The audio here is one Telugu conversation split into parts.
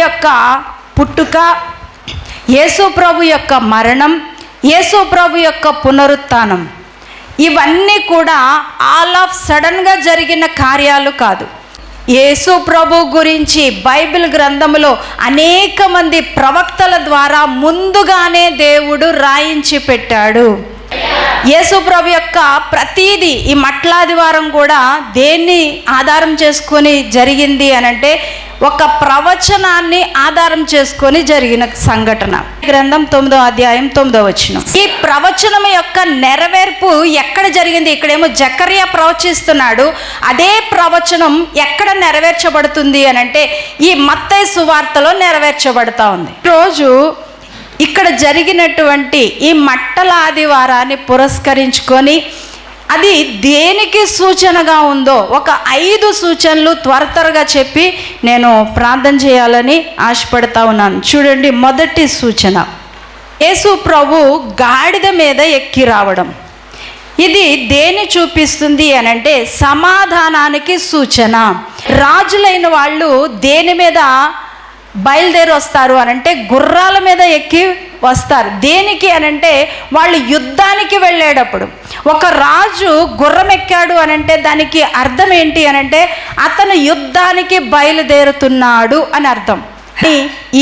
యొక్క పుట్టుక, యేసు ప్రభు యొక్క మరణం, యేసు ప్రభు యొక్క పునరుత్థానం, ఇవన్నీ కూడా ఆల్ ఆఫ్ సడన్గా జరిగిన కార్యాలు కాదు. యేసు ప్రభు గురించి బైబిల్ గ్రంథములో అనేక మంది ప్రవక్తల ద్వారా ముందుగానే దేవుడు రాయించి పెట్టాడు. యేసు ప్రభు యొక్క ప్రతీది ఈ మట్లాదివారం కూడా దేన్ని ఆధారం చేసుకొని జరిగింది అనంటే ఒక ప్రవచనాన్ని ఆధారం చేసుకొని జరిగిన సంఘటన. గ్రంథం 9వ అధ్యాయం 9వ వచనం. ఈ ప్రవచనం యొక్క నెరవేర్పు ఎక్కడ జరిగింది? ఇక్కడేమో జకర్యా ప్రవచిస్తున్నాడు. అదే ప్రవచనం ఎక్కడ నెరవేర్చబడుతుంది అనంటే ఈ మత్తయి సువార్తలో నెరవేర్చబడతా ఉంది. రోజు ఇక్కడ జరిగినటువంటి ఈ మట్టల ఆదివారాన్ని పురస్కరించుకొని అది దేనికి సూచనగా ఉందో ఒక 5 సూచనలు త్వరగా చెప్పి నేను ప్రార్థన చేయాలని ఆశపడతా ఉన్నాను. చూడండి, మొదటి సూచన, యేసు ప్రభు గాడిద మీద ఎక్కి రావడం. ఇది దేని చూపిస్తుంది అనంటే సమాధానానికి సూచన. రాజులైన వాళ్ళు దేని మీద బయలుదేరి వస్తారు అనంటే గుర్రాల మీద ఎక్కి వస్తారు. దేనికి అనంటే వాళ్ళు యుద్ధానికి వెళ్ళేటప్పుడు. ఒక రాజు గుర్రం ఎక్కాడు అనంటే దానికి అర్థం ఏంటి అనంటే అతను యుద్ధానికి బయలుదేరుతున్నాడు అని అర్థం.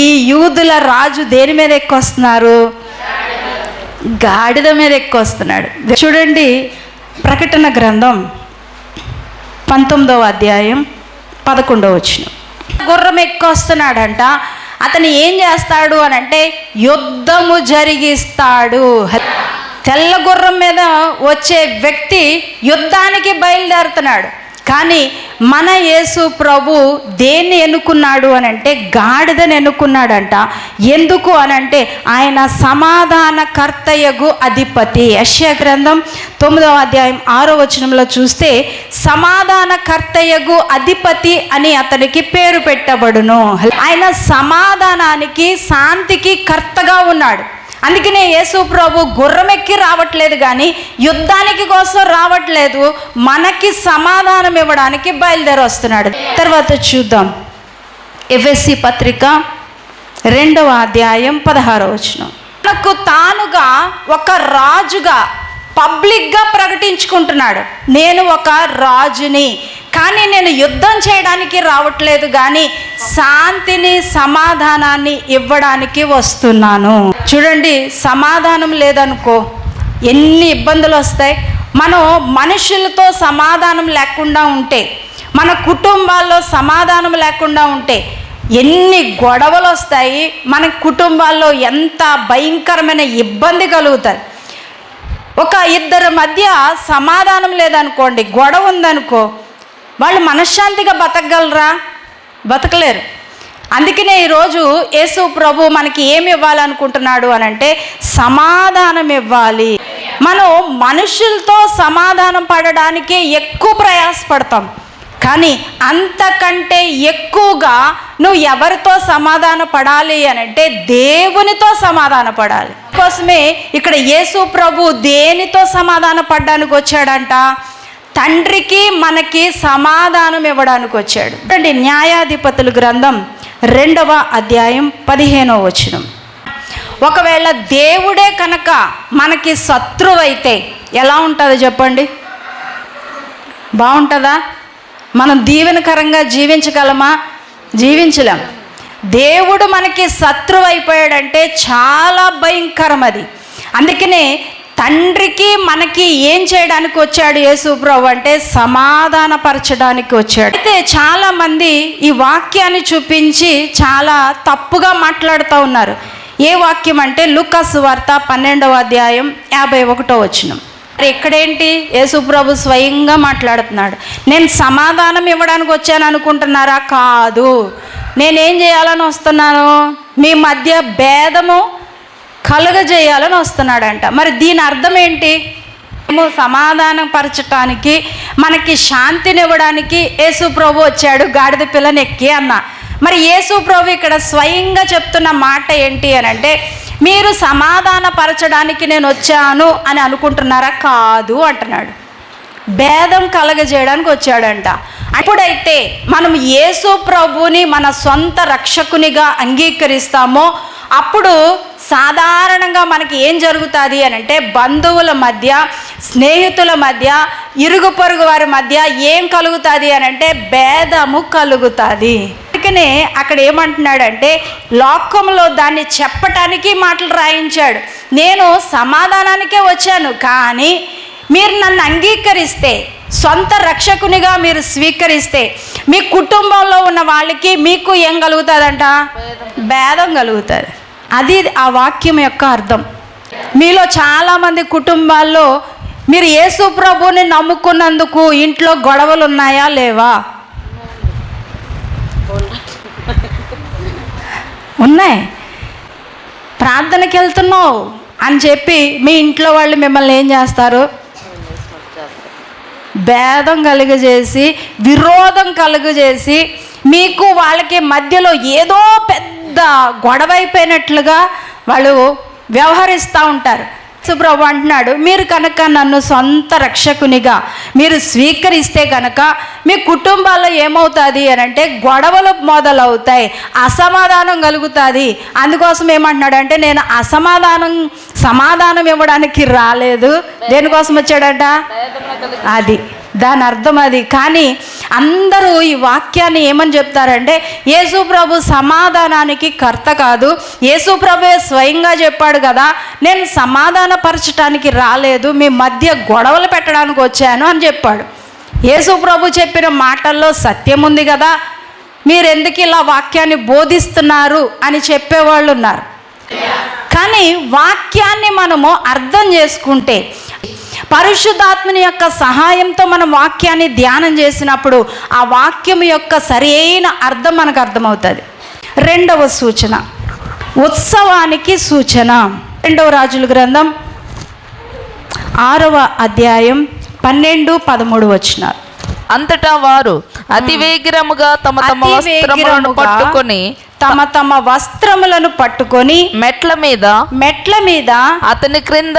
ఈ యూదుల రాజు దేని మీద ఎక్కొస్తున్నారు? గాడిద మీద ఎక్కొస్తున్నాడు. చూడండి, ప్రకటన గ్రంథం 19వ అధ్యాయం 11వ వచనం. గుర్రం ఎక్కొస్తున్నాడంట. అతను ఏం చేస్తాడు అనంటే యుద్ధము జరిగిస్తాడు. తెల్ల గుర్రం మీద వచ్చే వ్యక్తి యుద్ధానికి బయలుదేరుతున్నాడు. కానీ మన యేసు ప్రభు దేన్ని ఎన్నుకున్నాడు అనంటే గాడిదని ఎన్నుకున్నాడంట. ఎందుకు అనంటే ఆయన సమాధానకర్తయగు అధిపతి. యెషయా గ్రంథం 9వ అధ్యాయం 6వ వచనంలో చూస్తే సమాధానకర్తయగు అధిపతి అని అతనికి పేరు పెట్టబడును. ఆయన సమాధానానికి, శాంతికి కర్తగా ఉన్నాడు. అందుకనే యేసు ప్రభు గుర్రం ఎక్కి రావట్లేదు, కానీ యుద్ధానికి కోసం రావట్లేదు, మనకి సమాధానం ఇవ్వడానికి బయలుదేరి వస్తున్నాడు. తర్వాత చూద్దాం, ఎఫెసీ పత్రిక 2వ అధ్యాయం 16వ వచనం. తనకు తానుగా ఒక రాజుగా పబ్లిక్గా ప్రకటించుకుంటున్నాడు, నేను ఒక రాజుని, కానీ నేను యుద్ధం చేయడానికి రావట్లేదు, కానీ శాంతిని, సమాధానాన్ని ఇవ్వడానికి వస్తున్నాను. చూడండి, సమాధానం లేదనుకో ఎన్ని ఇబ్బందులు వస్తాయి. మనం మనుషులతో సమాధానం లేకుండా ఉంటే, మన కుటుంబాల్లో సమాధానం లేకుండా ఉంటే ఎన్ని గొడవలు వస్తాయి. మన కుటుంబాల్లో ఎంత భయంకరమైన ఇబ్బంది కలుగుతుంది. ఒక ఇద్దరి మధ్య సమాధానం లేదనుకోండి, గొడవ ఉందనుకో, వాళ్ళు మనశ్శాంతిగా బతకగలరా? బతకలేరు. అందుకనే ఈరోజు యేసు ప్రభు మనకి ఏమి ఇవ్వాలనుకుంటున్నాడు అనంటే సమాధానం ఇవ్వాలి. మనం మనుషులతో సమాధానం పడడానికి ఎక్కువ ప్రయాసపడతాం, కానీ అంతకంటే ఎక్కువగా నువ్వు ఎవరితో సమాధాన పడాలి అనంటే దేవునితో సమాధాన పడాలి. కోసమే ఇక్కడ యేసు ప్రభు దేనితో సమాధాన పడడానికి వచ్చాడంట? తండ్రికి మనకి సమాధానం ఇవ్వడానికి వచ్చాడు. అంటే న్యాయాధిపతుల గ్రంథం 2వ అధ్యాయం 15వ వచనం. ఒకవేళ దేవుడే కనుక మనకి శత్రువు అయితే ఎలా ఉంటుందో చెప్పండి? బాగుంటుందా? మనం దీవెనకరంగా జీవించగలమా? జీవించలేం. దేవుడు మనకి శత్రువు అయిపోయాడంటే చాలా భయంకరం అది. అందుకనే తండ్రికి మనకి ఏం చేయడానికి వచ్చాడు యేసు ప్రభు అంటే సమాధానపరచడానికి వచ్చాడు. అయితే చాలామంది ఈ వాక్యాన్ని చూపించి చాలా తప్పుగా మాట్లాడుతూ ఉన్నారు. ఏ వాక్యం అంటే లూకా సువార్త 12వ అధ్యాయం 51వ వచనం. ఇక్కడేంటి? యేసు ప్రభు స్వయంగా మాట్లాడుతున్నాడు. నేను సమాధానం ఇవ్వడానికి వచ్చాను అనుకుంటున్నారా? కాదు. నేనేం చేయాలని వస్తున్నాను? మీ మధ్య భేదము కలుగజేయాలని వస్తున్నాడంట. మరి దీని అర్థం ఏంటి? సమాధానం పరచటానికి, మనకి శాంతినివ్వడానికి యేసు ప్రభు వచ్చాడు గాడిద పిల్లని ఎక్కి అన్న. మరి యేసు ప్రభు ఇక్కడ స్వయంగా చెప్తున్న మాట ఏంటి అని అంటే మీరు సమాధాన పరచడానికి నేను వచ్చాను అని అనుకుంటున్నారా? కాదు అంటున్నాడు. భేదం కలగజేయడానికి వచ్చాడంట. ఎప్పుడైతే మనం యేసు ప్రభుని మన సొంత రక్షకునిగా అంగీకరిస్తామో అప్పుడు సాధారణంగా మనకి ఏం జరుగుతుంది అని అంటే బంధువుల మధ్య, స్నేహితుల మధ్య, ఇరుగు పొరుగు వారి మధ్య ఏం కలుగుతుంది అని అంటే భేదము కలుగుతుంది. అందుకనే అక్కడ ఏమంటున్నాడంటే లోకంలో దాన్ని చెప్పటానికి మాటలు రాయించాడు. నేను సమాధానానికే వచ్చాను, కానీ మీరు నన్ను అంగీకరిస్తే, సొంత రక్షకునిగా మీరు స్వీకరిస్తే మీ కుటుంబంలో ఉన్న వాళ్ళకి మీకు ఏం కలుగుతుందంట? భేదం కలుగుతుంది. అది ఆ వాక్యం యొక్క అర్థం. మీలో చాలామంది కుటుంబాల్లో మీరు యేసు ప్రభువుని నమ్ముకున్నందుకు ఇంట్లో గొడవలు ఉన్నాయా లేవా? ఉన్నాయి. ప్రార్థనకి వెళ్తున్నావు అని చెప్పి మీ ఇంట్లో వాళ్ళు మిమ్మల్ని ఏం చేస్తారు? భేదం కలుగజేసి, విరోధం కలుగజేసి, మీకు వాళ్ళకి మధ్యలో ఏదో పెద్ద గొడవ అయిపోయినట్లుగా వాళ్ళు వ్యవహరిస్తూ ఉంటారు. యేసుప్రభు అంటున్నాడు, మీరు కనుక నన్ను సొంత రక్షకునిగా మీరు స్వీకరిస్తే కనుక మీ కుటుంబాల్లో ఏమవుతుంది అని అంటే గొడవలు మొదలవుతాయి, అసమాధానం కలుగుతుంది. అందుకోసం ఏమంటున్నాడు అంటే నేను సమాధానం ఇవ్వడానికి రాలేదు. దేనికోసం వచ్చాడట? అది దాని అర్థం అది. కానీ అందరూ ఈ వాక్యాన్ని ఏమని చెప్తారంటే యేసు ప్రభు సమాధానానికి కర్త కాదు, యేసు ప్రభువే స్వయంగా చెప్పాడు కదా, నేను సమాధానపరచడానికి రాలేదు, మీ మధ్య గొడవలు పెట్టడానికి వచ్చాను అని చెప్పాడు. యేసు ప్రభు చెప్పిన మాటల్లో సత్యం ఉంది కదా, మీరెందుకు ఇలా వాక్యాన్ని బోధిస్తున్నారు అని చెప్పేవాళ్ళు ఉన్నారు. కానీ వాక్యాన్ని మనము అర్థం చేసుకుంటే, పరిశుద్ధాత్మని యొక్క సహాయంతో మనం వాక్యాన్ని ధ్యానం చేసినప్పుడు ఆ వాక్యం యొక్క సరైన అర్థం మనకు అర్థమవుతుంది. రెండవ సూచన, ఉత్సవానికి సూచన. 2వ రాజుల గ్రంథం 6వ అధ్యాయం 12-13 వచనాలు. అంతటా వారు అతి వేగిరముగా తమ వస్త్రములను పట్టుకొని మెట్ల మీద అతని క్రింద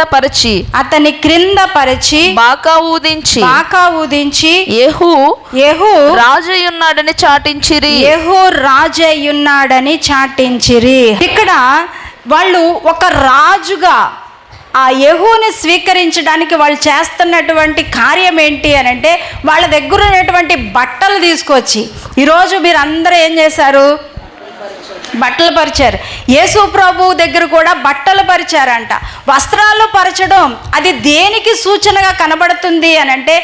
పరిచి బాకా ఊదించి యెహూ రాజయ్యున్నాడని చాటించిరి. ఇక్కడ వాళ్ళు ఒక రాజుగా ఆ యెహూని స్వీకరించడానికి వాళ్ళు చేస్తున్నటువంటి కార్యం ఏంటి అని అంటే వాళ్ళ దగ్గర ఉన్నటువంటి బట్టలు తీసుకొచ్చి, ఈరోజు మీరు అందరూ ఏం చేశారు? బట్టలు పరిచారు. యేసు ప్రభు దగ్గర కూడా బట్టలు పరిచారంట. వస్త్రాలు పరచడం అది దేనికి సూచనగా కనబడుతుంది అని అంటే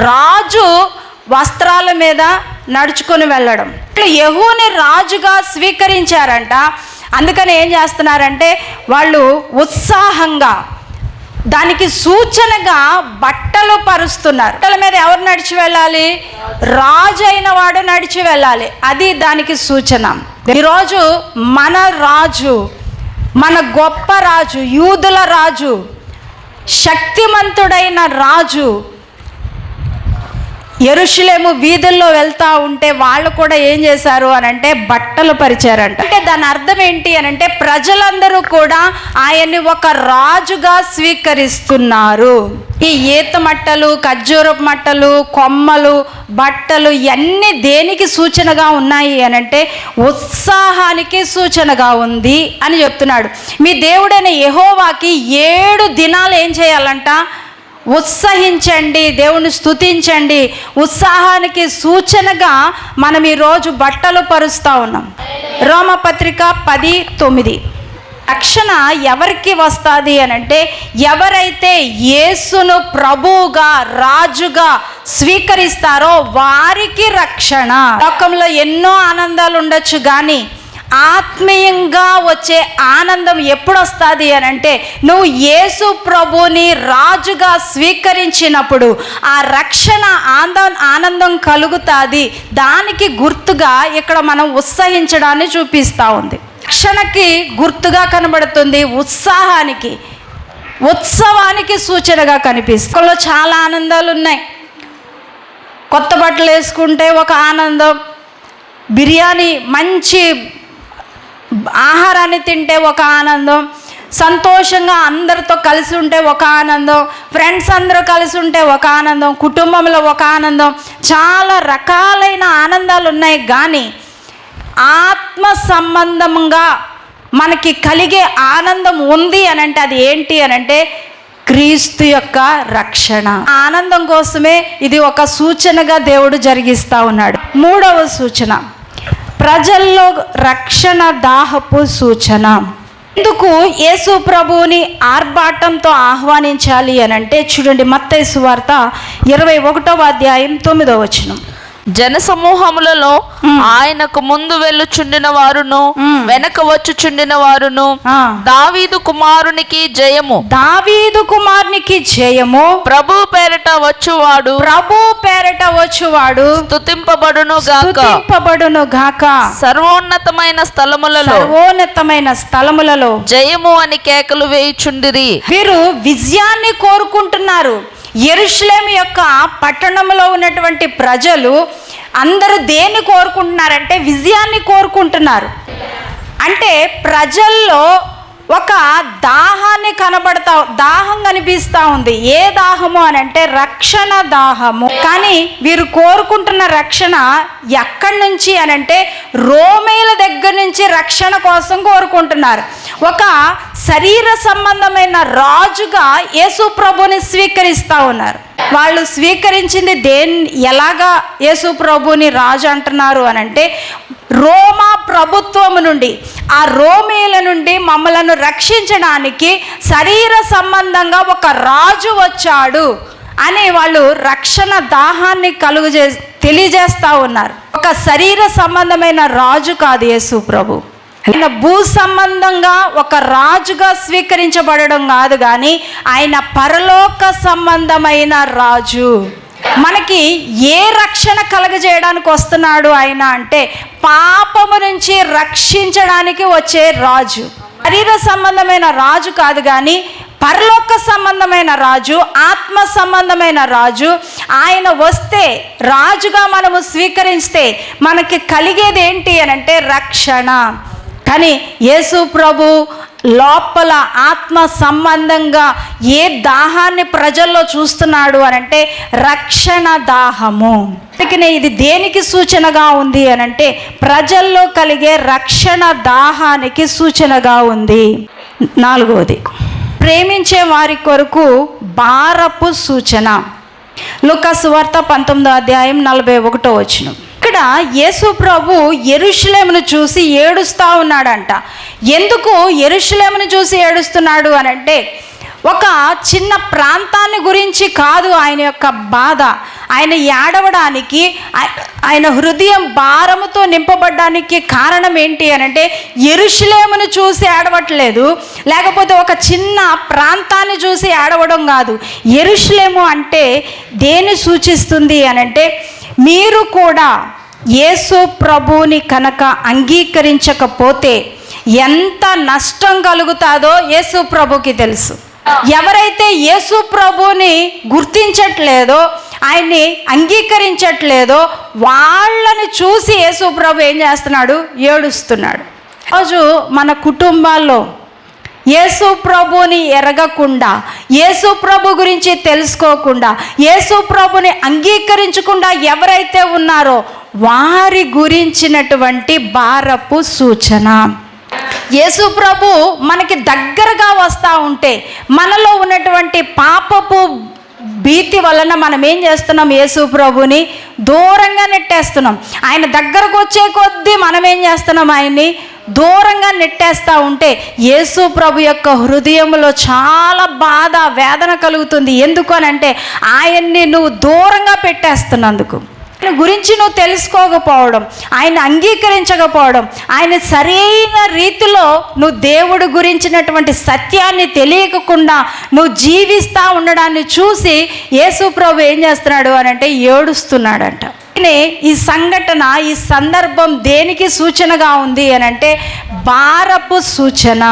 రాజు వస్త్రాల మీద నడుచుకొని వెళ్ళడం. యెహూని రాజుగా స్వీకరించారంట. అందుకని ఏం చేస్తున్నారంటే వాళ్ళు ఉత్సాహంగా దానికి సూచనగా బట్టలు పరుస్తున్నారు. బట్టల మీద ఎవరు నడిచి వెళ్ళాలి? రాజు అయిన వాడు నడిచి వెళ్ళాలి. అది దానికి సూచన. ఈరోజు మన రాజు, మన గొప్ప రాజు, యూదుల రాజు, శక్తిమంతుడైన రాజు యెరూషలేము వీధుల్లో వెళ్తూ ఉంటే వాళ్ళు కూడా ఏం చేశారు అని అంటే బట్టలు పరిచారంట. అంటే దాని అర్థం ఏంటి అని అంటే ప్రజలందరూ కూడా ఆయన్ని ఒక రాజుగా స్వీకరిస్తున్నారు. ఈ ఈత మట్టలు, ఖర్జూరపు మట్టలు, కొమ్మలు, బట్టలు ఇవన్నీ దేనికి సూచనగా ఉన్నాయి అని అంటే ఉత్సాహానికి సూచనగా ఉంది అని చెప్తున్నాడు. మీ దేవుడైన యెహోవాకి 7 దినాలు ఏం చేయాలంట? ఉత్సహించండి, దేవుని స్తుతించండి. ఉత్సాహానికి సూచనగా మనం ఈరోజు బట్టలు పరుస్తూ ఉన్నాం. రోమపత్రిక 10:9. రక్షణ ఎవరికి వస్తుంది అని అంటే ఎవరైతే యేసును ప్రభువుగా, రాజుగా స్వీకరిస్తారో వారికి రక్షణ. లోకంలో ఎన్నో ఆనందాలు ఉండొచ్చు, కానీ ఆత్మీయంగా వచ్చే ఆనందం ఎప్పుడు వస్తుంది అని అంటే నువ్వు యేసు ప్రభుని రాజుగా స్వీకరించినప్పుడు ఆ రక్షణ ఆనందం కలుగుతుంది. దానికి గుర్తుగా ఇక్కడ మనం ఉత్సహించడాన్ని చూపిస్తూ ఉంది. రక్షణకి గుర్తుగా కనబడుతుంది, ఉత్సవానికి సూచనగా కనిపిస్తుంది. చాలా ఆనందాలు ఉన్నాయి. కొత్త బట్టలు వేసుకుంటే ఒక ఆనందం, బిర్యానీ మంచి ఆహారాన్ని తింటే ఒక ఆనందం, సంతోషంగా అందరితో కలిసి ఉంటే ఒక ఆనందం, ఫ్రెండ్స్ అందరూ కలిసి ఉంటే ఒక ఆనందం, కుటుంబంలో ఒక ఆనందం, చాలా రకాలైన ఆనందాలు ఉన్నాయి. కానీ ఆత్మ సంబంధంగా మనకి కలిగే ఆనందం ఉంది అని అంటే అది ఏంటి అని అంటే క్రీస్తు యొక్క రక్షణ. ఆనందం కోసమే ఇది ఒక సూచనగా దేవుడు జరిగిస్తూ ఉన్నాడు. మూడవ సూచన, ప్రజల్లో రక్షణ దాహపు సూచన. ఎందుకు యేసు ప్రభువుని ఆర్భాటంతో ఆహ్వానించాలి అని అంటే చూడండి, మత్తయి సువార్త 21వ అధ్యాయం 9వ వచనం. జన సమూహములలో ఆయనకు ముందు వెళ్ళుచుండిన వారును వెనక వచ్చుచుండిన వారును దావీదు కుమారునికి జయము, దావీదు కుమారునికి జయము, ప్రభు పేరట వచ్చువాడు, ప్రభు పేరట వచ్చువాడు స్తుతింపబడును గాక, స్తుతింపబడును గాక, సర్వోన్నతమైన స్థలములలో, సర్వోన్నతమైన స్థలములలో జయము అని కేకలు వేయుచుండిరి. వీరు విజయాన్ని కోరుకుంటున్నారు. యెరూషలేము యొక్క పట్టణంలో ఉన్నటువంటి ప్రజలు అందరూ దేన్ని కోరుకుంటున్నారంటే విజయాన్ని కోరుకుంటున్నారు. అంటే ప్రజల్లో ఒక దాహాన్ని దాహం కనిపిస్తూ ఉంది. ఏ దాహము అని అంటే రక్షణ దాహము. కానీ వీరు కోరుకుంటున్న రక్షణ ఎక్కడి నుంచి అని అంటే రోమేల దగ్గర నుంచి రక్షణ కోసం కోరుకుంటున్నారు. ఒక శరీర సంబంధమైన రాజుగా యేసు ప్రభుని స్వీకరిస్తూ ఉన్నారు. వాళ్ళు స్వీకరించింది ఎలాగా యేసు ప్రభుని రాజు అంటున్నారు అని అంటే రోమా ప్రభుత్వము నుండి, ఆ రోమీల నుండి మమ్మలను రక్షించడానికి శరీర సంబంధంగా ఒక రాజు వచ్చాడు అని వాళ్ళు రక్షణ దాహాన్ని తెలియజేస్తూ ఉన్నారు. ఒక శరీర సంబంధమైన రాజు కాదు యేసు ప్రభు. ఆయన భూ సంబంధంగా ఒక రాజుగా స్వీకరించబడడం కాదు, కానీ ఆయన పరలోక సంబంధమైన రాజు. మనకి ఏ రక్షణ కలగజేయడానికి వస్తున్నాడు ఆయన అంటే పాపము నుంచి రక్షించడానికి వచ్చే రాజు. శరీర సంబంధమైన రాజు కాదు, కానీ పరలోక సంబంధమైన రాజు, ఆత్మ సంబంధమైన రాజు. ఆయన వస్తే రాజుగా మనము స్వీకరిస్తే మనకి కలిగేది ఏంటి అని అంటే రక్షణ. కానీ యేసు ప్రభు లోపల ఆత్మ సంబంధంగా ఏ దాహాన్ని ప్రజల్లో చూస్తున్నాడు అని అంటే రక్షణ దాహము. ఇది దేనికి సూచనగా ఉంది అని అంటే ప్రజల్లో కలిగే రక్షణ దాహానికి సూచనగా ఉంది. నాలుగవది, ప్రేమించే వారి కొరకు భారపు సూచన. లూకా సువార్త 19వ అధ్యాయం 41వ వచనం. ఇక్కడ యేసు ప్రభు యెరూషలేమును చూసి ఏడుస్తూ ఉన్నాడంట. ఎందుకు యెరూషలేమును చూసి ఏడుస్తున్నాడు అని అంటే ఒక చిన్న ప్రాంతాన్ని గురించి కాదు ఆయన యొక్క బాధ. ఆయన ఏడవడానికి, ఆయన హృదయం భారముతో నింపబడ్డానికి కారణం ఏంటి అని అంటే యెరూషలేమును చూసి ఏడవట్లేదు, లేకపోతే ఒక చిన్న ప్రాంతాన్ని చూసి ఏడవడం కాదు. యెరూషలేము అంటే దేన్ని సూచిస్తుంది అని అంటే మీరు కూడా యేసు ప్రభువుని కనుక అంగీకరించకపోతే ఎంత నష్టం కలుగుతాదో యేసు ప్రభుకి తెలుసు. ఎవరైతే యేసు ప్రభుని గుర్తించట్లేదో, ఆయన్ని అంగీకరించట్లేదో వాళ్ళని చూసి యేసు ప్రభు ఏం చేస్తున్నాడు? ఏడుస్తున్నాడు. రోజు మన కుటుంబాల్లో యేసు ప్రభుని ఎరగకుండా, యేసు ప్రభు గురించి తెలుసుకోకుండా, యేసు ప్రభుని అంగీకరించకుండా ఎవరైతే ఉన్నారో వారి గురించినటువంటి భారపు సూచన. యేసు ప్రభు మనకి దగ్గరగా వస్తూ ఉంటే మనలో ఉన్నటువంటి పాపపు భీతి వలన మనం ఏం చేస్తున్నాం? యేసు ప్రభుని దూరంగా నెట్టేస్తున్నాం. ఆయన దగ్గరకు వచ్చే కొద్దీ మనం ఏం చేస్తున్నాం? ఆయన్ని దూరంగా నెట్టేస్తూ ఉంటే యేసు ప్రభు యొక్క హృదయంలో చాలా బాధ, వేదన కలుగుతుంది. ఎందుకు అని అంటే ఆయన్ని నువ్వు దూరంగా పెట్టేస్తున్నందుకు, ఆయన గురించి నువ్వు తెలుసుకోకపోవడం, ఆయన అంగీకరించకపోవడం, ఆయన సరైన రీతిలో నువ్వు దేవుడి గురించినటువంటి సత్యాన్ని తెలియకుండా నువ్వు జీవిస్తూ ఉండడాన్ని చూసి యేసు ప్రభు ఏం చేస్తున్నాడు అని అంటే ఏడుస్తున్నాడంట. ఈ సంఘటన, ఈ సందర్భం దేనికి సూచనగా ఉంది అని అంటే భారపు సూచన.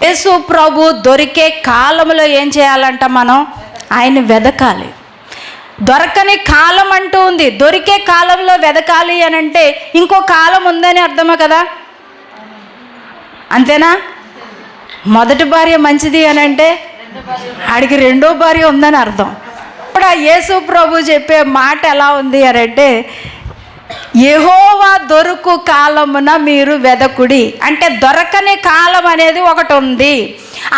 యేసు ప్రభు దొరికే కాలంలో ఏం చేయాలంట? మనం ఆయన వెదకాలి. దొరకని కాలం అంటూ ఉంది. దొరికే కాలంలో వెదకాలి అని అంటే ఇంకో కాలం ఉందని అర్థమే కదా, అంతేనా? మొదటి భార్య మంచిది అని అంటే ఆడికి రెండో భార్య ఉందని అర్థం. ఇప్పుడు యేసు ప్రభు చెప్పే మాట ఎలా ఉంది అని అంటే, యెహోవా దొరుకు కాలమున మీరు వెదకుడి అంటే దొరకని కాలం అనేది ఒకటి ఉంది.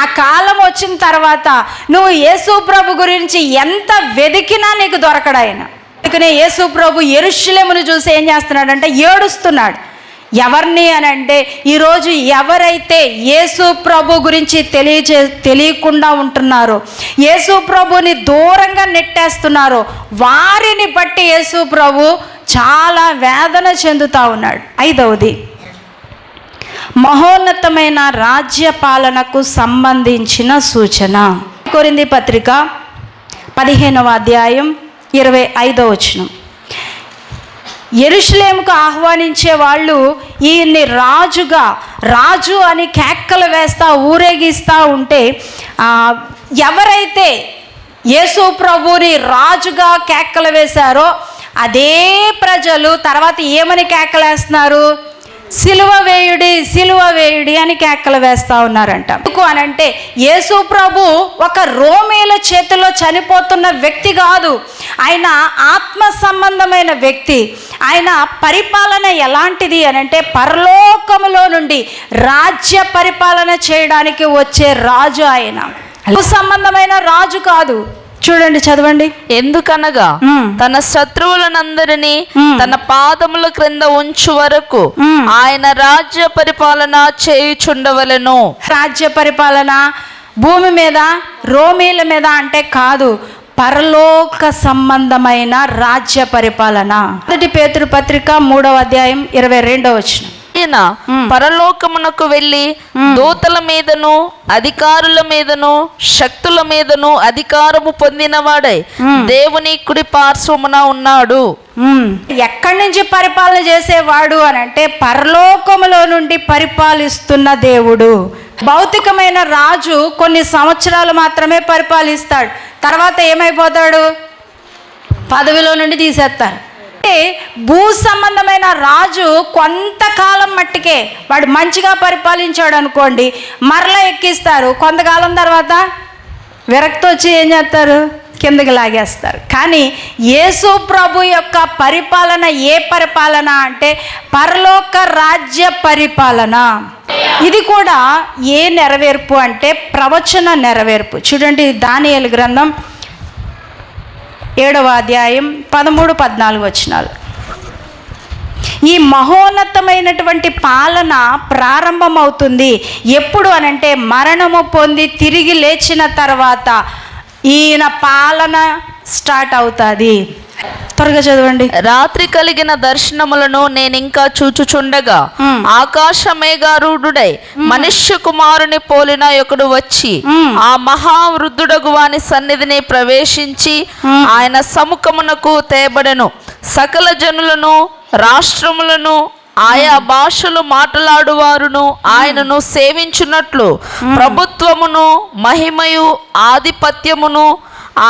ఆ కాలం వచ్చిన తర్వాత నువ్వు యేసు ప్రభు గురించి ఎంత వెతికినా నీకు దొరకడు ఆయన. అందుకనే యేసు ప్రభు యెరూషలేమును చూసి ఏం చేస్తున్నాడంటే ఏడుస్తున్నాడు. ఎవరిని అని అంటే, ఈరోజు ఎవరైతే యేసు ప్రభు గురించి తెలియకుండా ఉంటున్నారో, యేసు ప్రభుని దూరంగా నెట్టేస్తున్నారో వారిని బట్టి యేసు ప్రభు చాలా వేదన చెందుతూ ఉన్నాడు. 5వది, మహోన్నతమైన రాజ్య పాలనకు సంబంధించిన సూచన. కొరింథీ పత్రిక 15వ అధ్యాయం 25వ వచనం. యెరూషలేముకు ఆహ్వానించే వాళ్ళు ఈయన్ని రాజు అని కేకలు వేస్తా ఊరేగిస్తూ ఉంటే, ఎవరైతే యేసు ప్రభుని రాజుగా కేకలు వేశారో అదే ప్రజలు తర్వాత ఏమని కేకలేస్తున్నారు? సిలువ వేయుడి అని కేకలు వేస్తూ ఉన్నారంట. ఎందుకు అనంటే, యేసు ప్రభు ఒక రోమీల చేతిలో చనిపోతున్న వ్యక్తి కాదు, ఆయన ఆత్మ సంబంధమైన వ్యక్తి. ఆయన పరిపాలన ఎలాంటిది అనంటే, పరలోకములో నుండి రాజ్య పరిపాలన చేయడానికి వచ్చే రాజు. ఆయన సంబంధమైన రాజు కాదు. చూడండి, చదవండి. ఎందుకనగా తన శత్రువులనందరినీ తన పాదముల క్రింద ఉంచు వరకు ఆయన రాజ్య పరిపాలన చేయుచుండవలెను. రాజ్య పరిపాలన భూమి మీద రోమీల మీద అంటే కాదు, పరలోక సంబంధమైన రాజ్య పరిపాలన. 1 పేతురు పత్రిక 3వ అధ్యాయం 22వ వచనం. ఆయన పరలోకమునకు వెళ్ళి దూతల మీదను అధికారుల మీదను శక్తుల మీదను అధికారము పొందినవాడై దేవుని కుడి పార్శ్వమున ఉన్నాడు. ఎక్కడి నుంచి పరిపాలన చేసేవాడు అని అంటే, పరలోకములో నుండి పరిపాలిస్తున్న దేవుడు. భౌతికమైన రాజు కొన్ని సంవత్సరాలు మాత్రమే పరిపాలిస్తాడు, తర్వాత ఏమైపోతాడు? పదవిలో నుండి తీసేస్తారు. భూ సంబంధమైన రాజు కొంతకాలం మట్టికే వాడు మంచిగా పరిపాలించాడు అనుకోండి, మరలా ఎక్కిస్తారు. కొంతకాలం తర్వాత విరక్తి వచ్చి ఏం చేస్తారు? కిందకి లాగేస్తారు. కానీ యేసు ప్రభు యొక్క పరిపాలన ఏ పరిపాలన అంటే పరలోక రాజ్య పరిపాలన. ఇది కూడా ఏ నెరవేర్పు అంటే ప్రవచన నెరవేర్పు. చూడండి, దానియేలు గ్రంథం 7వ అధ్యాయం 13-14 వచనాలు. ఈ మహోన్నతమైనటువంటి పాలన ప్రారంభమవుతుంది ఎప్పుడు అనంటే, మరణము పొంది తిరిగి లేచిన తర్వాత ఈయన పాలన స్టార్ట్ అవుతుంది. త్వరగా చదవండి. రాత్రి కలిగిన దర్శనములను నేను ఇంకా చూచుచుండగా ఆకాశ మేఘారూఢుడై మనుష్య కుమారుని పోలిన ఒకడు వచ్చి ఆ మహావృద్ధుడగు వాని సన్నిధిని ప్రవేశించి ఆయన సముఖమునకు తేబడెను. సకల జనులను రాష్ట్రములను ఆయా భాషలు మాట్లాడువారును ఆయనను సేవించున్నట్లు ప్రభుత్వమును మహిమయు ఆధిపత్యమును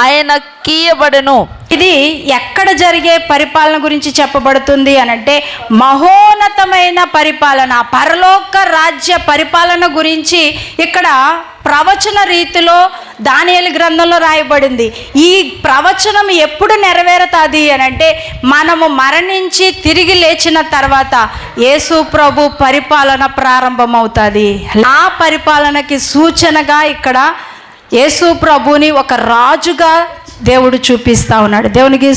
ఆయన కీయబడెను. ఇది ఎక్కడ జరిగే పరిపాలన గురించి చెప్పబడుతుంది అనంటే, మహోన్నతమైన పరిపాలన, పరలోక రాజ్య పరిపాలన గురించి ఇక్కడ ప్రవచన రీతిలో దానియేలు గ్రంథంలో రాయబడింది. ఈ ప్రవచనం ఎప్పుడు నెరవేరుతుంది అనంటే, మనము మరణించి తిరిగి లేచిన తర్వాత యేసు ప్రభు పరిపాలన ప్రారంభమవుతుంది. ఆ పరిపాలనకి సూచనగా ఇక్కడ యేసు ప్రభుని ఒక రాజుగా దేవుడు చూపిస్తా ఉన్నాడు. దేవునికి